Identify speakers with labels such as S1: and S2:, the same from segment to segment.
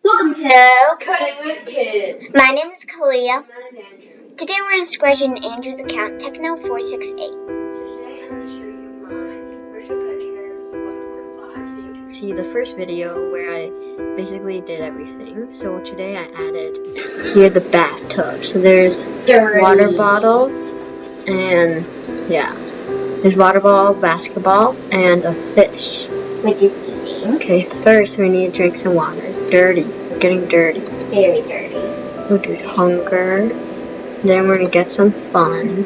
S1: Welcome to
S2: Coding with Kids.
S1: My name is Kalia.
S2: My name is Andrew.
S1: Today we're scratching Andrew's account, Techno468.
S2: So today I'm going to show you my virtual picture V1.5 so you can see the first video where I basically did everything. So today I added here the bathtub. So there's water bottle and there's water bottle, basketball, and a fish.
S1: Which is eating.
S2: Okay, first we need to drink some water. Dirty. Getting dirty.
S1: Very dirty.
S2: We'll do hunger. Then we're gonna get some fun.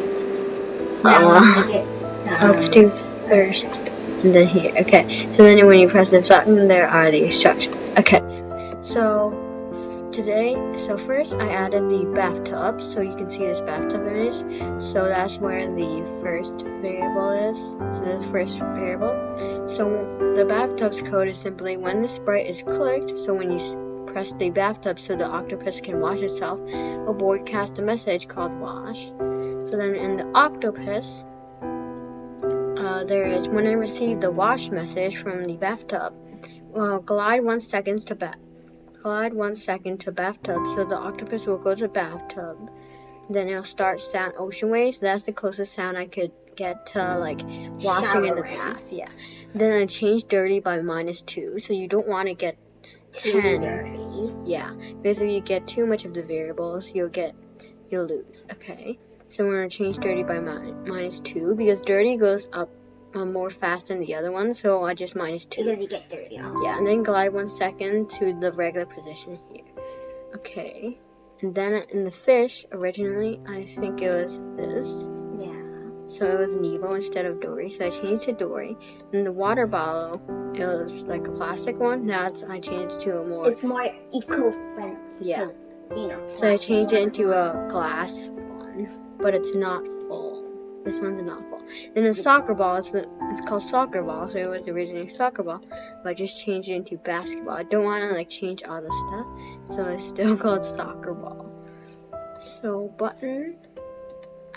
S2: Let's do thirst. And then here. Okay. So then when you press the button, there are the instructions. Okay. So first I added the bathtub, so you can see this bathtub image. So that's where the first variable is. So the first variable. So the bathtub's code is simply when the sprite is clicked. So when you press the bathtub so the octopus can wash itself, will broadcast a message called wash. So then in the octopus, there is when I receive the wash message from the bathtub, glide 1 second to bathtub, so the octopus will go to bathtub. Then it'll start sound ocean waves. That's the closest sound I could get to like washing in the bath. Yeah. Then I change dirty by -2, so you don't want to get 10.
S1: Dirty.
S2: Yeah, because if you get too much of the variables, you'll lose. Okay. So we're gonna change dirty by -2 because dirty goes up more fast than the other one, so I just -2.
S1: Because you get dirty on.
S2: Yeah, and then glide 1 second to the regular position here. Okay. And then in the fish, originally, I think it was this.
S1: Yeah.
S2: So it was Nemo instead of Dory, so I changed to Dory. And the water bottle, it was like a plastic one. Now I changed to a more...
S1: It's more eco-friendly.
S2: Yeah.
S1: So,
S2: So I changed it into a glass one, but it's not full. This one's not full. Then the soccer ball, it's called soccer ball, so it was originally soccer ball, but I just changed it into basketball. I don't want to like change all the stuff, so it's still called soccer ball. So button,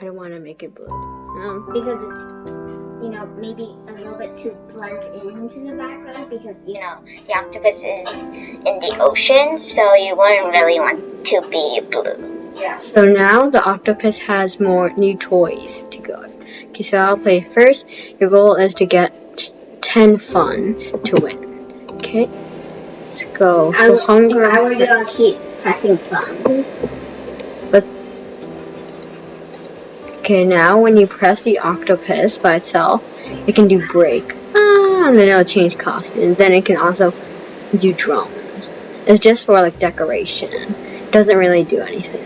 S2: I don't want to make it blue. No.
S1: Because it's, maybe a little bit too blend into the background because, the octopus is in the ocean, so you wouldn't really want to be blue.
S2: Yeah. So now the octopus has more new toys to go. Okay, so I'll play first. Your goal is to get 10 fun to win. Okay, let's go. So hunger.
S1: I would keep pressing fun.
S2: Okay, now when you press the octopus by itself, it can do break. And then it'll change costume. Then it can also do drones. It's just for like decoration. It doesn't really do anything.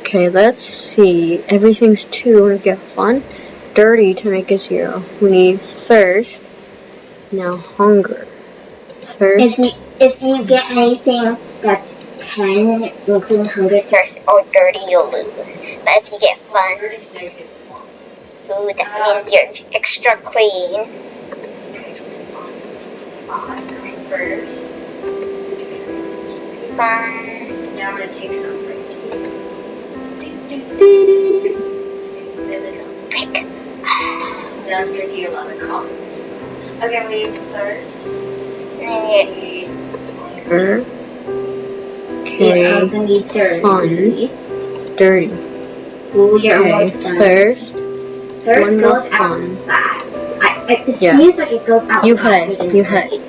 S2: Okay, let's see. Everything's 2 to get fun. Dirty to make it 0. We need thirst. Now hunger. Thirst.
S1: If you get anything that's 10, including hunger, thirst, or dirty, you'll lose. But if you get fun, ooh, that means you're extra clean.
S2: First.
S1: Fun.
S2: Now I'm gonna take some break.
S1: Break.
S2: So I was drinking a lot of coffee. Okay, we need thirst.
S1: And
S2: Hunger. Okay.
S1: you also need dirty.
S2: Fun. Dirty.
S1: Ooh, you're almost done.
S2: Thirst.
S1: Thirst
S2: One
S1: goes
S2: more
S1: out
S2: fun.
S1: fast. It seems like it goes out
S2: You
S1: faster
S2: play.
S1: than
S2: You
S1: dirty.
S2: play.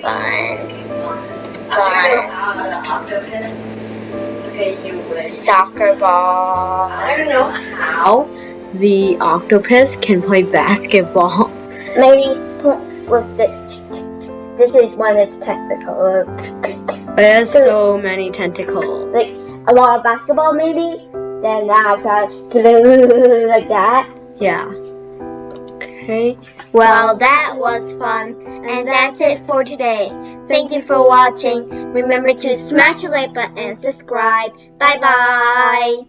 S1: Fun.
S2: The octopus. Okay, you win.
S1: Soccer ball.
S2: I don't know how the octopus can play basketball.
S1: Maybe with this is one that's technical.
S2: But it has so many tentacles.
S1: Like a lot of basketball, maybe. Then that's like that.
S2: Yeah. Okay.
S1: Well, that was fun, and that's it for today. Thank you for watching. Remember to smash the like button and subscribe. Bye bye.